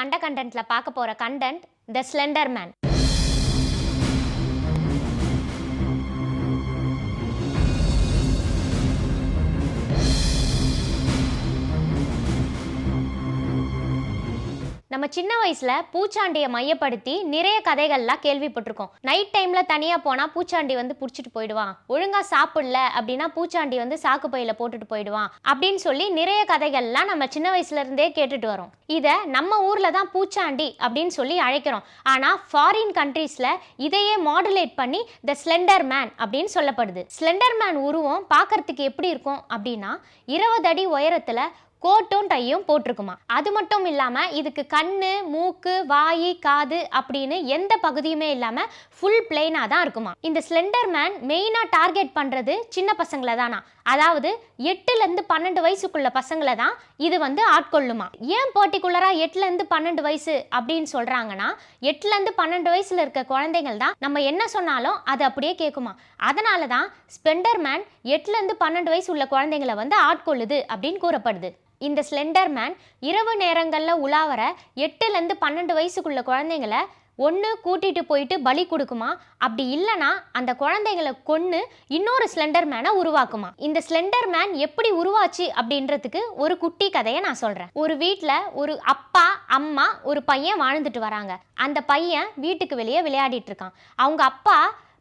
கண்டென்ட்ல பார்க்க போற கண்டென்ட் த slender man. நம்ம சின்ன வயசுல பூச்சாண்டியை மையப்படுத்தி நிறைய கதைகள்லாம் கேள்விப்பட்டிருக்கோம். நைட் டைம்ல தனியா போனா பூச்சாண்டி வந்து புடிச்சிட்டு போயிடுவான், ஒழுங்கா சாப்பிடல அப்படின்னா பூச்சாண்டி வந்து சாக்கு பையில போட்டுட்டு போயிடுவான் அப்படின்னு சொல்லி நிறைய கதைகள்லாம் நம்ம சின்ன வயசுல இருந்தே கேட்டுட்டு வரோம். இதை நம்ம ஊர்ல தான் பூச்சாண்டி அப்படின்னு சொல்லி அழைக்கிறோம். ஆனா ஃபாரின் கண்ட்ரீஸ்ல இதையே மாடுலேட் பண்ணி த ஸ்லெண்டர் மேன் அப்படின்னு சொல்லப்படுது. ஸ்லெண்டர் மேன் உருவம் பார்க்கறதுக்கு எப்படி இருக்கும் அப்படின்னா 20 அடி உயரத்துல கோட்டும் டையும் போட்டிருக்குமா. அது மட்டும் இல்லாம இதுக்கு கண்ணு, மூக்கு, வாய், காது அப்படின்னு எந்த பகுதியுமே இல்லாம ஃபுல் பிளெயினா தான் இருக்குமா. இந்த ஸ்லெண்டர் மேன் மெயினா டார்கெட் பண்றது சின்ன பசங்களை தானா, அதாவது 8ல இருந்து 12 வயசுக்குள்ள பசங்களை தான் இது வந்து ஆட்கொள்ளுமா. ஏன் பர்டிகுலரா 8ல இருந்து 12 வயசு அப்படின்னு சொல்றாங்கன்னா 8ல இருந்து 12 வயசுல இருக்க குழந்தைகள் தான் நம்ம என்ன சொன்னாலும் அது அப்படியே கேட்குமா. அதனால தான் ஸ்லெண்டர் மேன் 8ல இருந்து 12 வயசு உள்ள குழந்தைங்களை வந்து ஆட்கொள்ளுது அப்படின்னு கூறப்படுது. இந்த ஸ்லெண்டர் மேன் இரவு நேரங்களில் உலாவர 8ல இருந்து 12 வயசுக்குள்ள குழந்தைங்களை ஒன்று கூட்டிட்டு போயிட்டு பலி கொடுக்குமா, அப்படி இல்லைனா அந்த குழந்தைகளை கொன்று இன்னொரு ஸ்லெண்டர் மேனை உருவாக்குமா. இந்த ஸ்லெண்டர் மேன் எப்படி உருவாச்சு அப்படின்றதுக்கு ஒரு குட்டி கதையை நான் சொல்றேன். ஒரு வீட்டில் ஒரு அப்பா, அம்மா, ஒரு பையன் வாழ்ந்துட்டு வராங்க. அந்த பையன் வீட்டுக்கு வெளியே விளையாடிட்டு இருக்கான். அவங்க அப்பா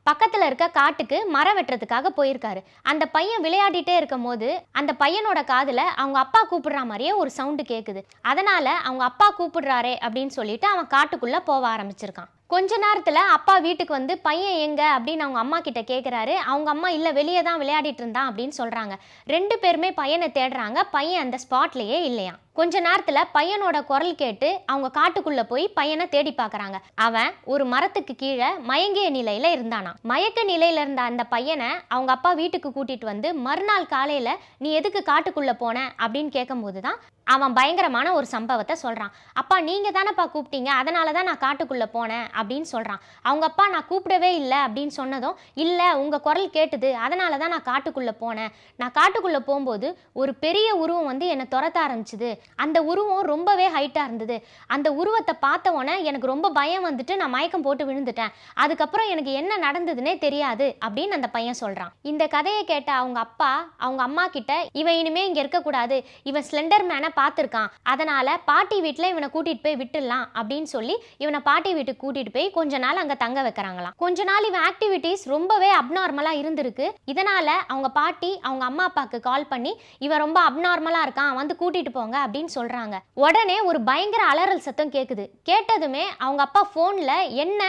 பக்கத்துல இருக்க காட்டுக்கு மரம் வெட்டுறதுக்காக போயிருக்காரு. அந்த பையன் விளையாடிட்டே இருக்கும் போது அந்த பையனோட காதுல அவங்க அப்பா கூப்பிடுற மாதிரியே ஒரு சவுண்டு கேட்குது. அதனால அவங்க அப்பா கூப்பிடுறாரே அப்படின்னு சொல்லிட்டு அவன் காட்டுக்குள்ள போக ஆரம்பிச்சிருக்கான். கொஞ்ச நேரத்துல அப்பா வீட்டுக்கு வந்து பையன் எங்க அப்படின்னு அவங்க அம்மா கிட்ட கேட்குறாரு. அவங்க அம்மா இல்லை, வெளியே தான் விளையாடிட்டு இருந்தான் அப்படின்னு சொல்றாங்க. 2 பேருமே பையனை தேடுறாங்க. பையன் அந்த ஸ்பாட்லயே இல்லையா. கொஞ்ச நேரத்துல பையனோட குரல் கேட்டு அவங்க காட்டுக்குள்ள போய் பையனை தேடி பார்க்கறாங்க. அவன் ஒரு மரத்துக்கு கீழே மயங்கிய நிலையில இருந்தானா. மயக்க நிலையில இருந்த அந்த பையனை அவங்க அப்பா வீட்டுக்கு கூட்டிட்டு வந்து மறுநாள் காலையில நீ எதுக்கு காட்டுக்குள்ள போன அப்படின்னு கேட்கும் போதுதான் அவன் பயங்கரமான ஒரு சம்பவத்தை சொல்றான். அப்பா நீங்க தானப்பா கூப்பிட்டீங்க, அதனாலதான் நான் காட்டுக்குள்ள போனேன் அப்படின்னு சொல்றான். அவங்க அப்பா நான் கூப்பிடவே இல்லை அப்படின்னு சொன்னதும் இல்லை உங்க குரல் கேட்டுது, அதனாலதான் நான் காட்டுக்குள்ள போனேன். நான் காட்டுக்குள்ள போகும்போது ஒரு பெரிய உருவம் வந்து என்னை துரத்த ஆரம்பிச்சுது. அந்த உருவம் ரொம்பவே ஹைட்டா இருந்தது. அந்த உருவத்தை பார்த்த உடனே எனக்கு ரொம்ப பயம் வந்துட்டு நான் மயக்கம் போட்டு விழுந்துட்டேன். அதுக்கப்புறம் எனக்கு என்ன நடந்ததுன்னே தெரியாது அப்படின்னு அந்த பையன் சொல்றான். இந்த கதையை கேட்ட அவங்க அப்பா அவங்க அம்மா கிட்ட இவன் இனிமே இங்க இருக்கக்கூடாது, இவன் ஸ்லெண்டர் மேனை பார்த்துருக்கான், அதனால பாட்டி வீட்டில் இவனை கூட்டிட்டு போய் விட்டுடலாம் அப்படின்னு சொல்லி இவனை பாட்டி வீட்டுக்கு கூட்டிட்டு போய் கொஞ்ச நாள் அங்க தங்க வைக்கிறாங்களாம். கொஞ்ச நாள் இவன் ஆக்டிவிட்டிஸ் ரொம்பவே அப்நார்மலா இருந்திருக்கு. இதனால அவங்க பாட்டி அவங்க அம்மா அப்பாவுக்கு கால் பண்ணி இவன் ரொம்ப அப்நார்மலா இருக்கான், வந்து கூட்டிட்டு போங்க அப்படின்னு சொல்றாங்க. உடனே ஒரு பயங்கர அலறல் சத்தம் கேக்குது. கேட்டதுமே அவங்க அப்பா போன்ல என்ன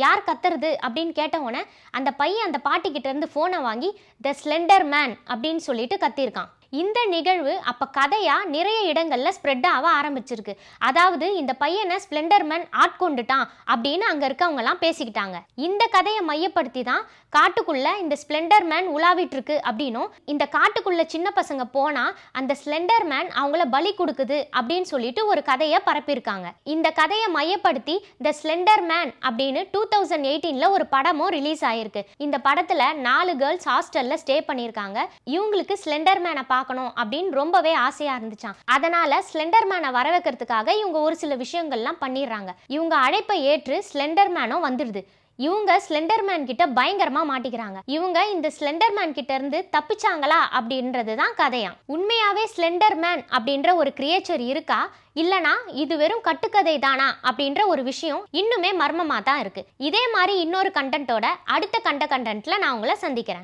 யார் கத்துறது அப்படின்னு கேட்டவுடனே அந்த பையன் அந்த பாட்டி கிட்ட இருந்து போனை வாங்கி த ஸ்லெண்டர் மேன் அப்படின்னு சொல்லிட்டு கத்திருக்கான். இந்த நிகழ்வு அப்ப கதையா நிறைய இடங்கள்ல ஸ்ப்ரெட் ஆக ஆரம்பிச்சிருக்கு. அதாவது இந்த பையனை ஸ்ப்ளெண்டர் மேன் ஆட்கொண்டுட்டான் அப்படின்னு அங்க இருக்கவங்க எல்லாம் பேசிக்கிட்டாங்க. இந்த கதையை மையப்படுத்தி தான் காட்டுக்குள்ள இந்த ஸ்ப்ளெண்டர் மேன் உலாவிட்டு இருக்கு அப்படின்னும், இந்த காட்டுக்குள்ள சின்ன பசங்க போனா அந்த ஸ்ப்ளெண்டர் மேன் அவங்கள பலி கொடுக்குது அப்படின்னு சொல்லிட்டு ஒரு கதையை பரப்பியிருக்காங்க. இந்த கதையை மையப்படுத்தி த ஸ்லெண்டர் மேன் அப்படின்னு 2018ல ஒரு படமும் ரிலீஸ் ஆயிருக்கு. இந்த படத்துல 4 கேர்ள்ஸ் ஹாஸ்டல்ல ஸ்டே பண்ணியிருக்காங்க. இவங்களுக்கு ஸ்லெண்டர் மேனை பார்க்கணும் அப்படின்னு ரொம்பவே ஆசையா இருந்துச்சாம். அதனால ஸ்லெண்டர் மேனை வர வைக்கிறதுக்காக இவங்க ஒரு சில விஷயங்கள்லாம் பண்ணிடுறாங்க. இவங்க அழைப்பை ஏற்று ஸ்லெண்டர் மேனும் வந்துடுது. இவங்க ஸ்லெண்டர் மேன் கிட்ட பயங்கரமா மாட்டிக்கிறாங்க. இவங்க இந்த ஸ்லெண்டர் மேன் கிட்ட இருந்து தப்பிச்சாங்களா அப்படின்றது தான் கதையாம். உண்மையாவே ஸ்லெண்டர் மேன் அப்படின்ற ஒரு கிரியேச்சர் இருக்கா, இல்லனா இது வெறும் கட்டுக்கதை தானா அப்படின்ற ஒரு விஷயம் இன்னுமே மர்மமா தான் இருக்கு. இதே மாதிரி இன்னொரு கண்டென்ட்டோட அடுத்த கண்டென்ட்ல நான் உங்களை சந்திக்கிறேன்.